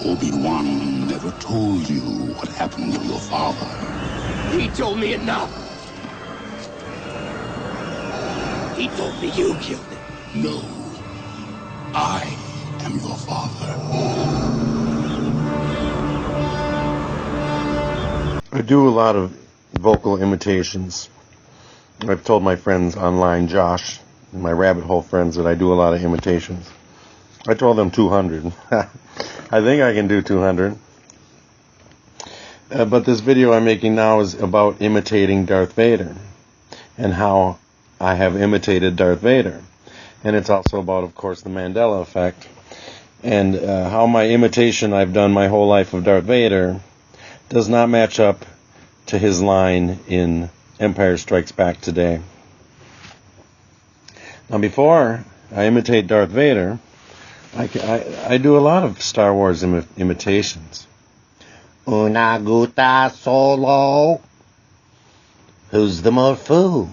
Obi-Wan never told you what happened to your father. He told me enough. He told me you killed him. No. I am your father. I do a lot of vocal imitations. I've told my friends online, Josh, and my rabbit hole friends, that I do a lot of imitations. I told them 200. I think I can do 200. But this video I'm making now is about imitating Darth Vader and how I have imitated Darth Vader. And it's also about, of course, the Mandela effect and how my imitation I've done my whole life of Darth Vader does not match up to his line in Empire Strikes Back today. Now, before I imitate Darth Vader, I do a lot of Star Wars imitations. Una guta solo. Who's the more fool?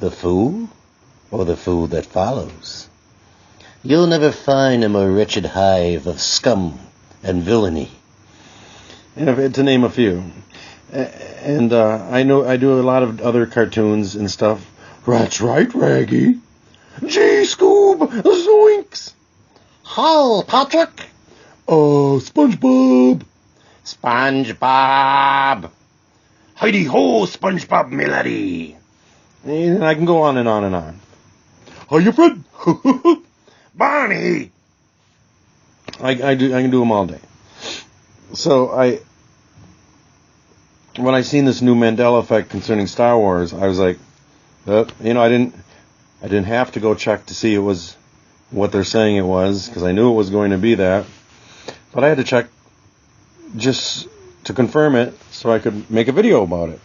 The fool or the fool that follows? You'll never find a more wretched hive of scum and villainy. And to name a few. And I do a lot of other cartoons and stuff. That's right, Raggy. Gee, Scoob, zoinks. Hi, Patrick. SpongeBob. SpongeBob. Heidi ho, SpongeBob Melody. And I can go on and on and on. Hiya, Fred. Barney. I can do them all day. So when I seen this new Mandela effect concerning Star Wars, I was like, I didn't have to go check to see it was what they're saying it was, because I knew it was going to be that. But I had to check just to confirm it so I could make a video about it,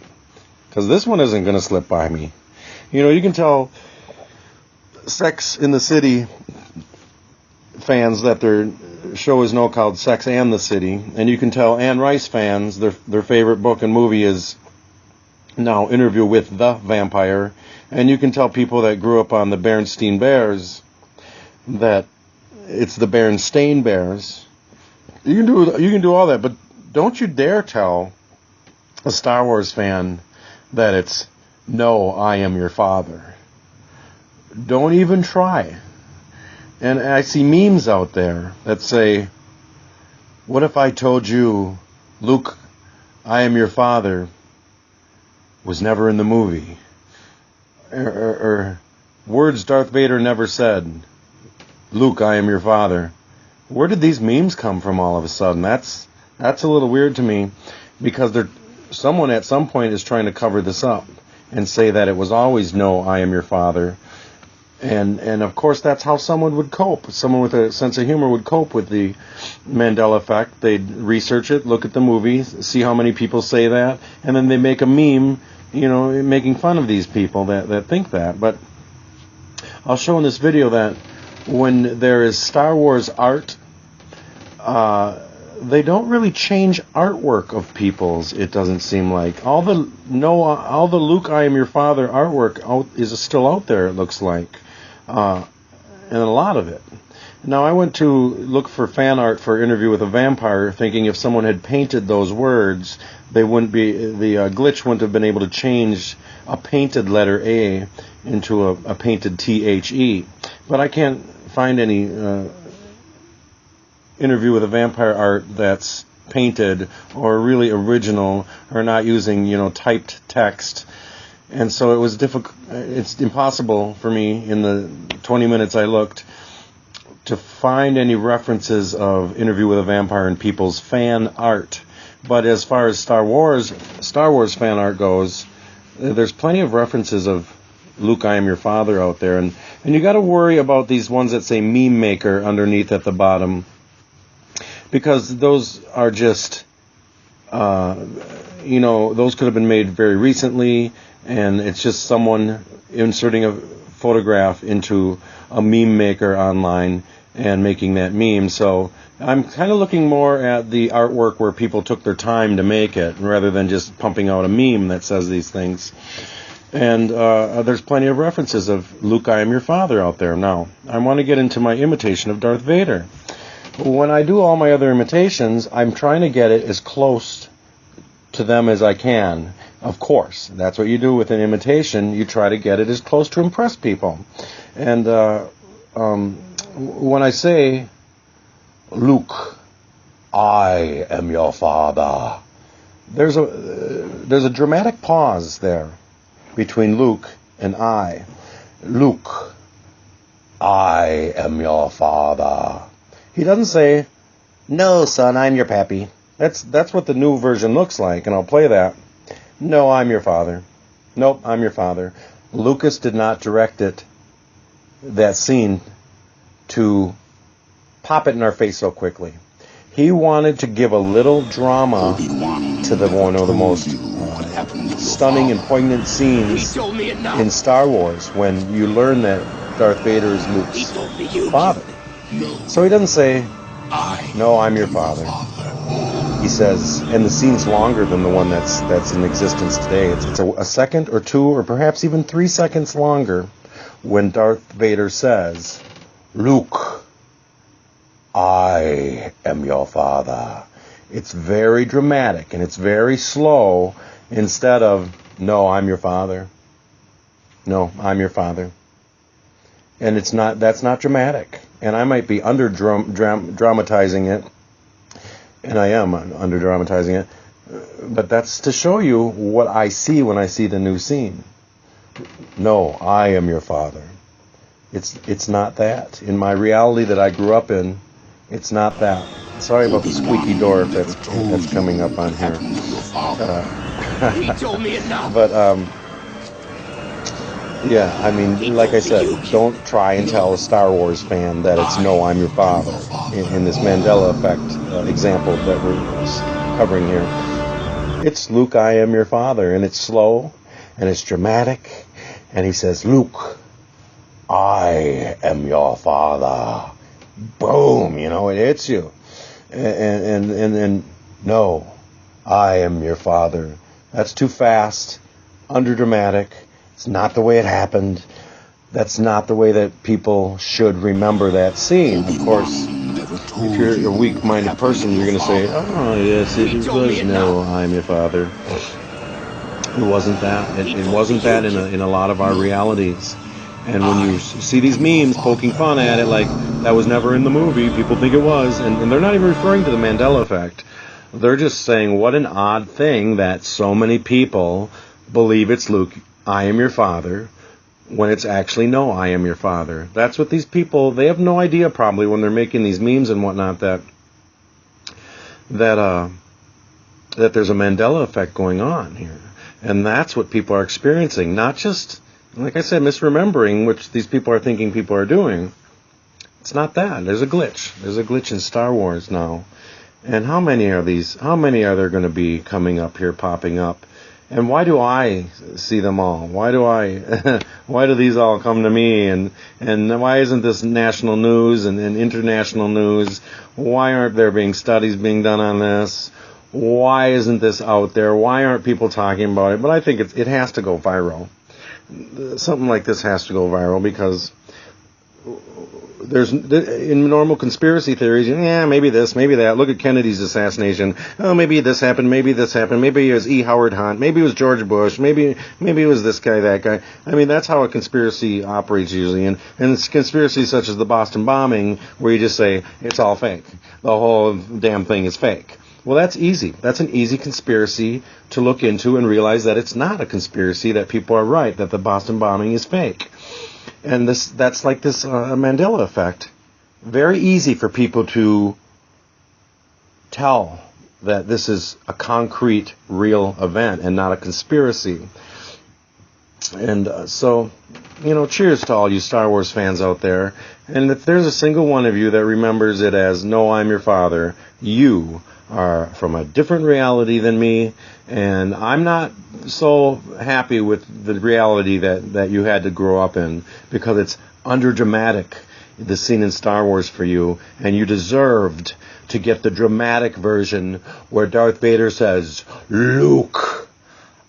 because this one isn't going to slip by me. You can tell Sex in the City fans that their show is now called Sex and the City, and you can tell Anne Rice fans their favorite book and movie is now Interview with the Vampire, and you can tell people that grew up on the Berenstain Bears that it's the Berenstain Bears. You can do all that, but don't you dare tell a Star Wars fan that it's "No, I am your father." Don't even try. And I see memes out there that say, "What if I told you, Luke, I am your father, was never in the movie?" Or words Darth Vader never said. Luke, I am your father. Where did these memes come from all of a sudden? That's a little weird to me, because someone at some point is trying to cover this up and say that it was always "No, I am your father." And of course that's how someone would cope. Someone with a sense of humor would cope with the Mandela effect. They'd research it, look at the movie, see how many people say that, and then they make a meme, making fun of these people that think that. But I'll show in this video that when there is Star Wars art, they don't really change artwork of people's, it doesn't seem like. All the Luke, I am your father artwork is still out there, it looks like. And a lot of it. Now, I went to look for fan art for Interview with a Vampire, thinking if someone had painted those words, the glitch wouldn't have been able to change a painted letter A into a painted THE. But I can't find any Interview with a Vampire art that's painted or really original or not using, typed text. And so it was difficult. It's impossible for me in the 20 minutes I looked to find any references of Interview with a Vampire in people's fan art. But as far as Star Wars fan art goes, there's plenty of references of Luke, I am your father out there, and you got to worry about these ones that say meme maker underneath at the bottom, because those are just those could have been made very recently. And it's just someone inserting a photograph into a meme maker online and making that meme. So I'm kind of looking more at the artwork where people took their time to make it, rather than just pumping out a meme that says these things. And there's plenty of references of Luke, I am your father out there. Now, I want to get into my imitation of Darth Vader. when I do all my other imitations, I'm trying to get it as close to them as I can. Of course, that's what you do with an imitation. You try to get it as close to impress people. And when I say, Luke, I am your father, there's a dramatic pause there between Luke and I. Luke, I am your father. He doesn't say, no, son, I'm your pappy. That's what the new version looks like, and I'll play that. No, I'm your father. Nope, I'm your father. Lucas did not direct that scene, to pop it in our face so quickly. He wanted to give a little drama to one of the most stunning and poignant scenes in Star Wars, when you learn that Darth Vader is Luke's father. So he doesn't say, no, I'm your father. He says, and the scene's longer than the one that's in existence today. It's a second or two or perhaps even 3 seconds longer when Darth Vader says, Luke, I am your father. It's very dramatic and it's very slow, instead of, no, I'm your father. No, I'm your father. And that's not dramatic. And I might be dramatizing it. And I am under-dramatizing it, but that's to show you what I see when I see the new scene. No, I am your father. It's not that. In my reality that I grew up in, it's not that. Sorry about the squeaky door if that's coming up on here. He told me enough. But yeah, I mean, like I said, don't try and tell a Star Wars fan that it's no, I'm your father. In this Mandela effect example that we're covering here, it's Luke, I am your father, and it's slow, and it's dramatic, and he says, Luke, I am your father. Boom, it hits you, and no, I am your father. That's too fast, underdramatic. It's not the way it happened. That's not the way that people should remember that scene. Of course, if you're a weak-minded person, you're going to say, oh, yes, it was no, I'm your father. It wasn't that. It wasn't that in a lot of our realities. And when you see these memes poking fun at it like that was never in the movie, people think it was, and they're not even referring to the Mandela effect. They're just saying what an odd thing that so many people believe it's Luke, I am your father, when it's actually no, I am your father. That's what these people, they have no idea probably when they're making these memes and whatnot that there's a Mandela effect going on here. And that's what people are experiencing, not just, like I said, misremembering, which these people are thinking people are doing. It's not that. There's a glitch. There's a glitch in Star Wars now. And how many are there going to be coming up here, popping up? And why do I see them all? Why do these all come to me? And why isn't this national news and international news? Why aren't there studies being done on this? Why isn't this out there? Why aren't people talking about it? But I think it has to go viral. Something like this has to go viral because in normal conspiracy theories, maybe this, maybe that. Look at Kennedy's assassination. Oh, maybe this happened. Maybe this happened. Maybe it was E. Howard Hunt. Maybe it was George Bush. Maybe it was this guy, that guy. I mean, that's how a conspiracy operates usually. And it's conspiracies such as the Boston bombing, where you just say it's all fake. The whole damn thing is fake. Well, that's easy. That's an easy conspiracy to look into and realize that it's not a conspiracy, that people are right, that the Boston bombing is fake. And that's like this Mandela effect. Very easy for people to tell that this is a concrete, real event and not a conspiracy. And so, cheers to all you Star Wars fans out there. And if there's a single one of you that remembers it as, no, I'm your father, you are from a different reality than me, and I'm not so happy with the reality that you had to grow up in, because it's underdramatic, the scene in Star Wars for you, and you deserved to get the dramatic version where Darth Vader says, Luke,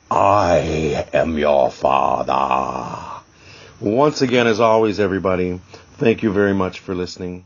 I am your father. Once again, as always, everybody, thank you very much for listening.